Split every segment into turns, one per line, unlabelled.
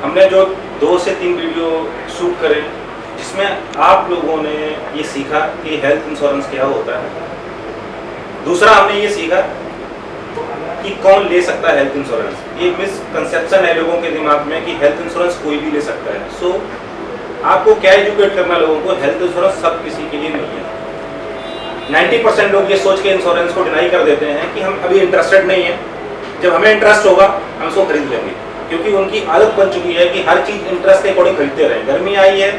हमने जो 2 से 3 वीडियो शूट करे जिसमें आप लोगों ने ये सीखा कि हेल्थ इंश्योरेंस क्या होता है। दूसरा हमने ये सीखा कि कौन ले सकता है हेल्थ इंश्योरेंस। ये मिसकंसेप्शन है लोगों के दिमाग में कि हेल्थ इंश्योरेंस कोई भी ले सकता है। सो आपको क्या एजुकेट करना लोगों को, हेल्थ इंश्योरेंस सब किसी के लिए नहीं है। 90% लोग ये सोच के इंश्योरेंस को डिनाई कर देते हैं कि हम अभी इंटरेस्टेड नहीं है, जब हमें इंटरेस्ट होगा हम उसको खरीद लेंगे, क्योंकि उनकी आदत बन चुकी है कि हर चीज इंटरेस्ट के अकॉर्डिंग खरीदते रहे। गर्मी आई है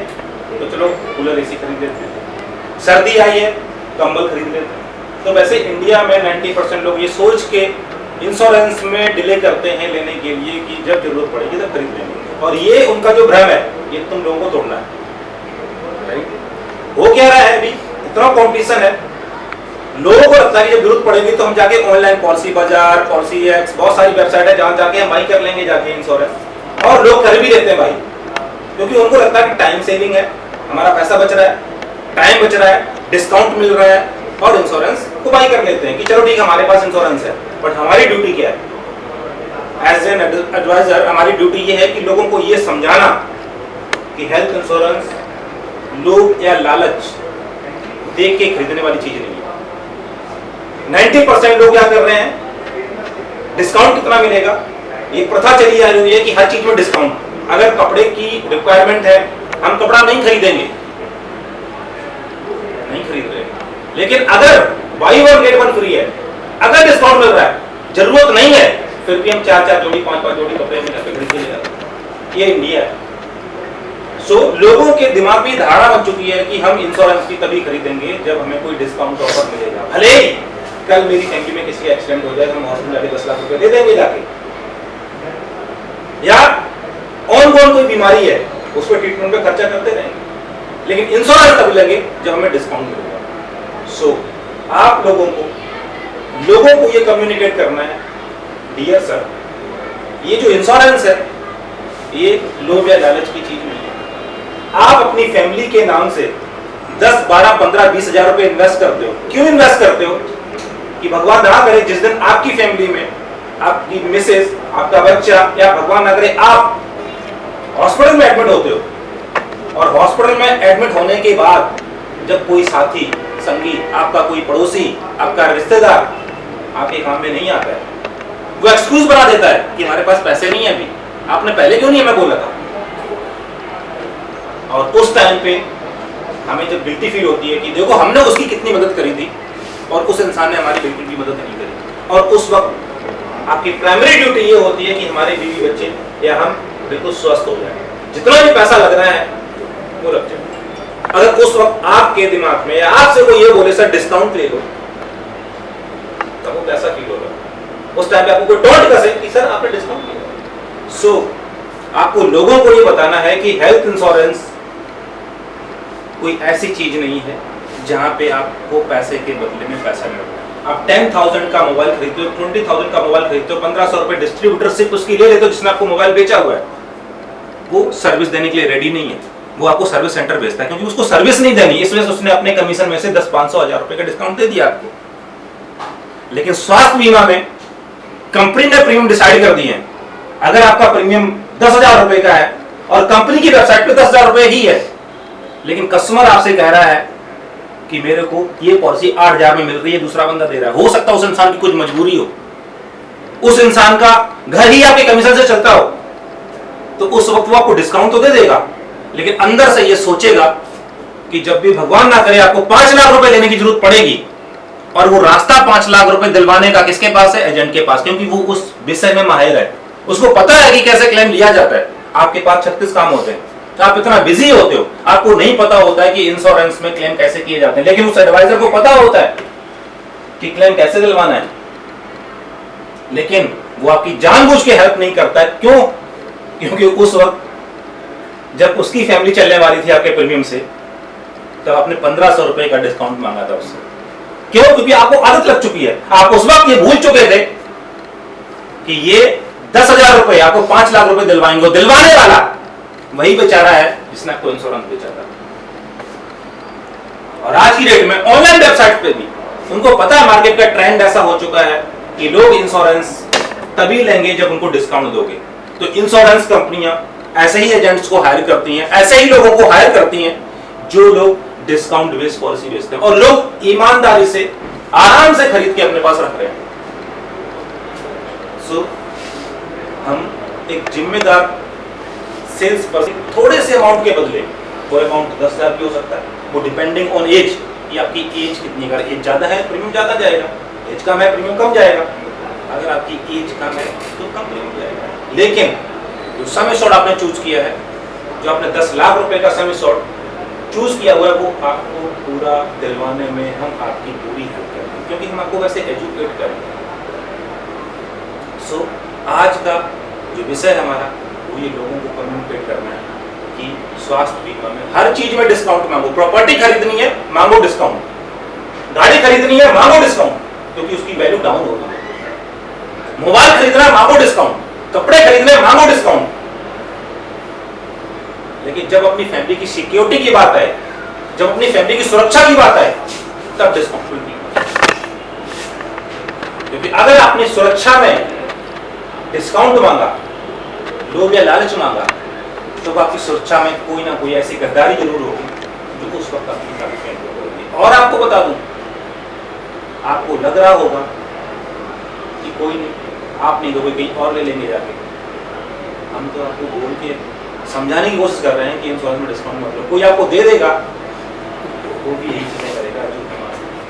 तो चलो कूलर एसी खरीद लेते हैं, सर्दी आई है तो कंबल खरीद लेते हैं। तो वैसे इंडिया में 90% लोग ये सोच के इंश्योरेंस में डिले करते हैं लेने के लिए कि जब जरूरत पड़ेगी तब खरीद लेंगे, और ये उनका जो भ्रम है ये तुम लोगों को तोड़ना है। राइट? हो क्या रहा है अभी, इतना कॉम्पिटिशन है, लोगों को लगता है कि जब जरूरत पड़ेगी तो हम जाके ऑनलाइन पॉलिसी बाजार, पॉलिसी एक्स, बहुत सारी वेबसाइट है जहां जाके हम बाई कर लेंगे जाके इंश्योरेंस, और लोग कर भी लेते हैं भाई, क्योंकि उनको लगता है कि टाइम सेविंग है, हमारा पैसा बच रहा है, टाइम बच रहा है, डिस्काउंट मिल रहा है, और इंश्योरेंस को बाई कर लेते हैं कि चलो ठीक है हमारे पास इंश्योरेंस है। बट हमारी ड्यूटी क्या है एज एन एडवाइजर, हमारी ड्यूटी ये है कि लोगों को ये समझाना कि हेल्थ इंश्योरेंस लोग या लालच देख के खरीदने वाली चीज नहीं है। 90% लोग क्या कर रहे हैं, डिस्काउंट कितना मिलेगा, ये प्रथा चली आ रही है कि हर चीज में डिस्काउंट। अगर कपड़े की रिक्वायरमेंट है हम कपड़ा नहीं खरीदेंगे, नहीं खरीद रहे, लेकिन अगर बाई 1 गेट 1 फ्री है, अगर डिस्काउंट मिल रहा है, जरूरत नहीं है, फिर भी हम 4-4 जोड़ी 5-5 जोड़ी कपड़े में जाकर खरीद ले जाते हैं। ये इंडिया है। सो लोगों के दिमाग में धारणा बन चुकी है कि हम इंश्योरेंस की तभी खरीदेंगे जब हमें कोई डिस्काउंट ऑफर मिलेगा। भले ही कल मेरी फैमिली में किसी एक्सीडेंट हो जाए, हम हॉस्पिटल जाके 10 लाख रुपए दे देंगे जाके, या ऑन कोई बीमारी है उस पर ट्रीटमेंट पे खर्चा करते रहेंगे, लेकिन इंश्योरेंस तभी लेंगे जब हमें डिस्काउंट मिलेगा। सो आप लोगों को ये कम्युनिकेट करना है, डियर सर, ये जो इंश्योरेंस है ये लोभ या लालच की चीज नहीं है। आप अपनी फैमिली के नाम से 10, 12, 15, 20 हजार रुपए इन्वेस्ट करते हो। क्यों इन्वेस्ट करते हो? कि भगवान ना करे जिस दिन आपकी फैमिली में आपकी मिसेस, आपका बच्चा, या भगवान ना करे आप हॉस्पिटल में एडमिट होते हो, और हॉस्पिटल में एडमिट होने के बाद जब कोई साथी, संगी, आपका कोई पड़ोसी, आपका रिश्तेदार आपके काम में नहीं आता है, वो एक्सक्यूज बना देता है कि हमारे पास पैसे नहीं है, अभी आपने पहले क्यों नहीं हमें बोला था। और उस टाइम पे हमें जब गिल्टी फील होती है कि देखो हमने उसकी कितनी मदद करी थी और उस इंसान ने हमारी बिल्कुल भी मदद नहीं करी, और उस वक्त आपकी प्राइमरी ड्यूटी ये होती है कि हमारे बीवी बच्चे या हम बिल्कुल स्वस्थ हो जाए, जितना भी पैसा लग रहा है वो लग जाए। अगर उस वक्त आपके दिमाग में या आपसे कोई ये बोले सर डिस्काउंट ले लो, तब वो कैसा फील होगा? उस टाइम पे आपको कोई टोंट कसे कि सर आपने डिस्काउंट लिया। सो आपको लोगों को ये बताना है कि हेल्थ इंश्योरेंस कोई ऐसी चीज नहीं है जहां पे आपको पैसे के बदले में पैसा मिल रहा है। आप 10,000 का मोबाइल खरीदते हो, 20,000 का मोबाइल खरीदते हो, 1500 रुपए डिस्ट्रीब्यूटरशिप उसकी ले लेते हो जिसने आपको मोबाइल बेचा हुआ है, वो सर्विस देने के लिए रेडी नहीं है। वो आपको सर्विस सेंटर भेजता है क्योंकि उसको सर्विस नहीं देनी, इस वजह से उसने अपने कमीशन में से 10, 500, 1000 रुपए का डिस्काउंट दे दिया आपको। लेकिन स्वास्थ्य बीमा में कंपनी ने प्रीमियम डिसाइड कर दिए हैं। अगर आपका प्रीमियम 10,000 रुपए का है और कंपनी की वेबसाइट पे 10,000 रुपए ही है, लेकिन कस्टमर आपसे कह रहा है कि मेरे को ये पॉलिसी 8,000 में मिल रही है, दूसरा बंदा दे रहा है, हो सकता है उस इंसान की कुछ मजबूरी हो, उस इंसान का घर ही आपके कमीशन से चलता हो, तो उस वक्त वो आपको डिस्काउंट तो दे देगा, लेकिन अंदर से ये सोचेगा कि जब भी भगवान ना करे आपको 5 लाख रुपए लेने की जरूरत पड़ेगी, और वो रास्ता 5 लाख रुपए दिलवाने का किसके पास है? एजेंट के पास, क्योंकि वो उस विषय में माहिर है, उसको पता है कि कैसे क्लेम लिया जाता है। आपके पास 36 काम होते हैं, तो आप इतना बिजी होते हो, आपको नहीं पता होता है कि इंश्योरेंस में क्लेम कैसे किए जाते हैं, लेकिन उस एडवाइजर को पता होता है कि क्लेम कैसे दिलवाना है, लेकिन वो आपकी जानबूझ के हेल्प नहीं करता है। क्यों? क्योंकि उस वक्त जब उसकी फैमिली चलने वाली थी आपके प्रीमियम से, तब आपने 1500 रुपए का डिस्काउंट मांगा था उससे। क्यों? क्योंकि आपको आदत लग चुकी है, आप उस वक्त ये भूल चुके थे कि ये 10,000 रुपए आपको 5 लाख रुपए दिलवाएंगे। दिलवाने वाला वही बेचारा है जिसने आपको इंश्योरेंस बेचा था। और आज की डेट में ऑनलाइन वेबसाइट पे भी उनको पता है, मार्केट का ट्रेंड ऐसा हो चुका है कि लोग इंश्योरेंस तभी लेंगे जब उनको डिस्काउंट दोगे। तो इंश्योरेंस कंपनियां ऐसे ही एजेंट्स को हायर करती हैं, ऐसे ही लोगों को हायर करती हैं जो लोग डिस्काउंट बेस्ड पॉलिसी बेचते हैं और लोग ईमानदारी से आराम से खरीद के अपने पास रख रहे हैं। सो हम एक जिम्मेदार सेल्स पर्सन थोड़े से अमाउंट के बदले, वो अमाउंट 10,000 भी हो सकता है, वो डिपेंडिंग ऑन एज कि आपकी एज कितनी, अगर एज ज्यादा है प्रीमियम ज्यादा जाएगा, एज कम है प्रीमियम कम जाएगा, अगर आपकी एज कम है तो कम प्रीमियम जाएगा। लेकिन जो सम एश्योर्ड आपने चूज किया है, जो आपने 10 लाख रुपए का सम एश्योर्ड चूज किया हुआ है, वो आपको पूरा दिलवाने में हम आपकी पूरी हेल्प करेंगे, क्योंकि हम आपको वैसे एजुकेट करेंगे। सो आज का जो विषय हमारा वो ये लोगों को कम्युनिकेट करना है कि स्वास्थ्य बीमा में हर चीज में डिस्काउंट मांगो। प्रॉपर्टी खरीदनी है मांगो डिस्काउंट, गाड़ी खरीदनी है मांगो डिस्काउंट क्योंकि उसकी वैल्यू डाउन हो रही है, मोबाइल खरीदना है मांगो डिस्काउंट, कपड़े खरीदने मांगो डिस्काउंट। लेकिन जब अपनी फैमिली की सिक्योरिटी की बात है, जब अपनी फैमिली की सुरक्षा की बात है, तब डिस्काउंट नहीं। क्योंकि अगर आपने सुरक्षा में डिस्काउंट मांगा, लोभ या लालच मांगा, तो आपकी सुरक्षा में कोई ना कोई ऐसी गद्दारी जरूर होगी जो उस वक्त आपकी काफी होगी। और आपको बता दूं, आपको लग रहा होगा कि कोई नहीं, आप नहीं दोगे, कहीं और ले लेंगे जाके। हम तो आपको बोल के समझाने की कोशिश कर रहे हैं कि इंश्योरेंस में डिस्काउंट मतलब कोई आपको दे देगा, वो भी यही चीजें करेगा जो हम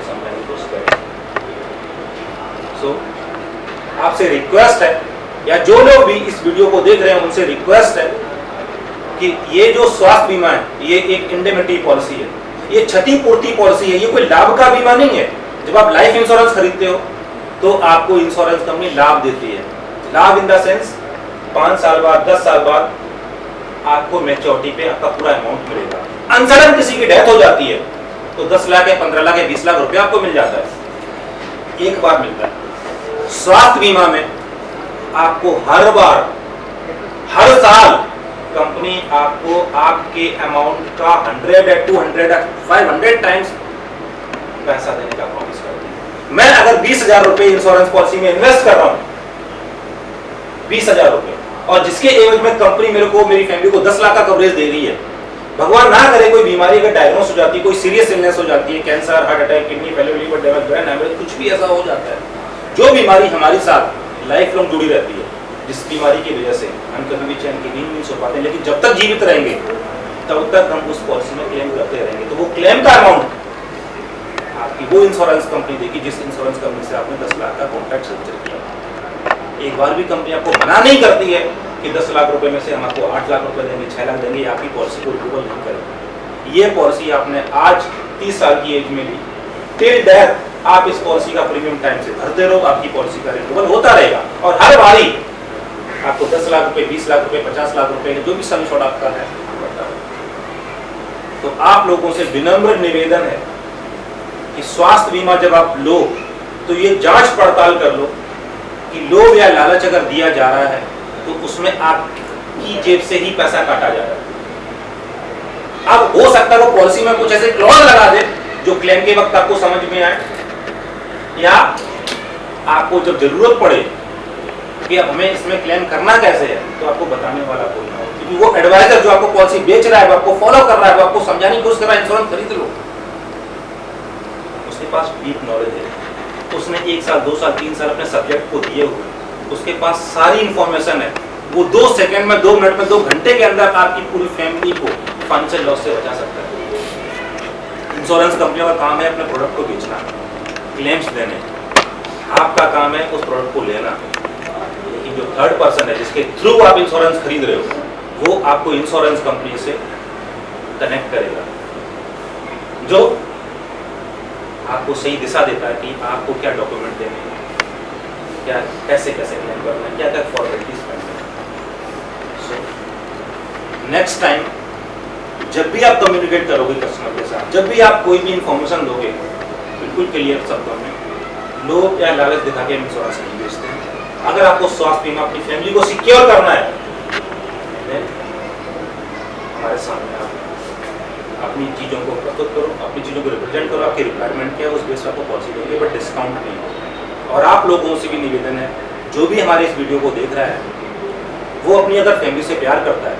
समझाने की कोशिश करेंगे। सो आपसे रिक्वेस्ट है, या जो लोग भी इस वीडियो को देख रहे हैं उनसे रिक्वेस्ट है कि ये जो स्वास्थ्य बीमा है, ये एक इंडेमिनिटी पॉलिसी है, ये क्षतिपूर्ति पॉलिसी है, ये कोई लाभ का बीमा नहीं है। जब आप लाइफ इंश्योरेंस खरीदते हो तो आपको इंश्योरेंस कंपनी लाभ देती है। लाभ इन द सेंस 5 साल बाद, 10 साल बाद आपको मैच्योरिटी पे आपका पूरा अमाउंट मिलेगा। अनसडन किसी की डेथ हो जाती है तो 10 लाख या 15 लाख या 20 लाख रुपए आपको मिल जाता है, एक बार मिलता है। स्वास्थ्य बीमा में आपको हर बार, हर साल कंपनी आपको आपके अमाउंट का 100 या 200 या 500 टाइम्स पैसा देने का प्रॉमिस करती है। मैं अगर 20,000 रुपए इंश्योरेंस पॉलिसी में इन्वेस्ट कर रहा हूं, 20,000 रुपए, और जिसके एवज में कंपनी मेरे को, मेरी फैमिली को 10 लाख का कवरेज दे रही है, भगवान ना करे कोई बीमारी अगर डायग्नोस हो जाती है, कोई सीरियस इलनेस हो जाती है, cancer, heart attack, kidney failure, liver damage, brain haemorrhage, कुछ भी ऐसा हो जाता है, जो बीमारी हमारे साथ लाइफ लॉन्ग जुड़ी रहती है, जिस बीमारी की वजह से हम कभी भी चैन की नींद नहीं सो पाते, लेकिन जब तक जीवित रहेंगे तब तक हम उस पॉलिसी में क्लेम करते रहेंगे। तो वो क्लेम का अमाउंट आपकी वो इंश्योरेंस कंपनी देगी जिस इंश्योरेंस कंपनी से आपने 10 लाख का कॉन्ट्रैक्ट रजिस्टर किया। एक बार भी कंपनी आपको मना नहीं करती है कि 10 लाख रुपए में से हम आपको 8 लाख रुपए देंगे, 6 लाख देंगे, आपकी पॉलिसी को रिन्यूअल नहीं करेंगे। ये पॉलिसी आपने आज 30 साल की एज में ली, टिल डेथ आप इस पॉलिसी का प्रीमियम टाइम से भरते रहो, आपकी पॉलिसी का रिन्यूअल होता रहेगा और हर बारी आपको 10 लाख रुपए, 20 लाख रुपए, 50 लाख रुपए, जो भी सम एश्योर्ड आपका है बढ़ता है। तो आप लोगों से विनम्र निवेदन है कि स्वास्थ्य बीमा जब आप लो तो ये जांच पड़ताल कर लो कि लोभ या लालच अगर दिया जा रहा है तो उसमें आपकी जेब से ही पैसा काटा जा रहा है। अब हो सकता है वो पॉलिसी में कुछ ऐसे क्लॉज लगा दे जो क्लेम के वक्त आपको समझ में आए, या आपको जब जरूरत पड़े कि अब हमें इसमें क्लेम करना कैसे है तो आपको बताने वाला कोई ना हो, क्योंकि वो एडवाइजर जो आपको पॉलिसी बेच रहा है, वो आपको फॉलो कर रहा है, वो आपको समझाने की कोशिश कर रहा है इंश्योरेंस खरीद लो, उसके पास डीप नॉलेज है, उसने 1 साल 2 साल 3 साल अपने सब्जेक्ट को दिए हुए, उसके पास सारी इंफॉर्मेशन है, वो 2 सेकंड में, 2 मिनट में, 2 घंटे के अंदर आपकी पूरी फैमिली को फाइनेंशियल लॉस से बचा सकता है। इंश्योरेंस कंपनियों का काम है अपने प्रोडक्ट को बेचना, क्लेम्स देने, आपका काम है उस प्रोडक्ट को लेना। लेकिन जो थर्ड पर्सन है जिसके थ्रू आप इंश्योरेंस खरीद रहे हो, वो आपको इंश्योरेंस कंपनी से कनेक्ट करेगा, जो आपको सही दिशा देता है कि आपको क्या डॉक्यूमेंट देने हैं, क्या कैसे कैसे क्लेम करना है, क्या क्या फॉर्मेलिटीज करना है। सो नेक्स्ट टाइम जब भी आप कम्युनिकेट करोगे कस्टमर के साथ, जब भी आप कोई भी इंफॉर्मेशन दोगे, बिल्कुल क्लियर शब्दों में, लोग या लालच दिखा के इंश्योरेंस नहीं बेचते हैं। अगर आपको स्वास्थ्य बीमा अपनी फैमिली को सिक्योर करना है, हमारे सामने आप अपनी चीज़ों को प्रस्तुत करो, अपनी चीज़ों को रिप्रेजेंट करो, आपकी रिक्वायरमेंट क्या है उस बेस पर आपको पॉलिसी देंगे, बट डिस्काउंट नहीं हो। और आप लोगों से भी निवेदन है, जो भी हमारे इस वीडियो को देख रहा है वो अपनी अगर फैमिली से प्यार करता है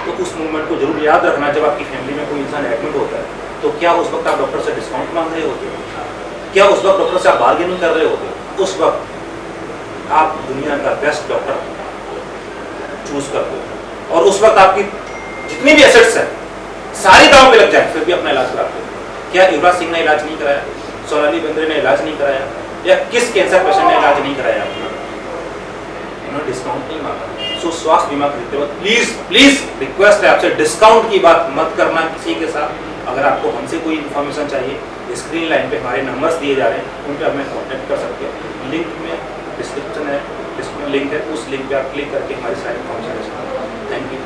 तो उस मूवमेंट को जरूर याद रखना। जब आपकी फैमिली में कोई इंसान एडमिट होता है तो क्या उस वक्त आप डॉक्टर से डिस्काउंट मांग रहे होते हो? क्या उस वक्त डॉक्टर से आप बार्गेनिंग कर रहे होते हो? उस वक्त आप दुनिया का बेस्ट डॉक्टर चूज करते हो और उस वक्त आपकी जितनी भी एसेट्स हैं सारी दांव पे लग जाए फिर भी अपना इलाज कराते हो। क्या युवराज सिंह ने इलाज नहीं कराया? सोनाली बेंद्रे ने इलाज नहीं कराया? या किस कैंसर पेशेंट ने इलाज नहीं कराया? उन्होंने डिस्काउंट नहीं मांगा। सो स्वास्थ्य बीमा खरीदते वक्त प्लीज प्लीज रिक्वेस्ट है आपसे, डिस्काउंट की बात मत करना किसी के साथ। अगर आपको हमसे कोई इन्फॉर्मेशन चाहिए स्क्रीन लाइन पे हमारे नंबर्स दिए जा रहे हैं, उन पर आप हमें कॉन्टैक्ट कर सकते हो। लिंक में डिस्क्रिप्शन है, डिस्क्रिप्शन लिंक है, उस लिंक पे आप क्लिक करके हमारी सारी इन्फॉर्मेशन। Thank you.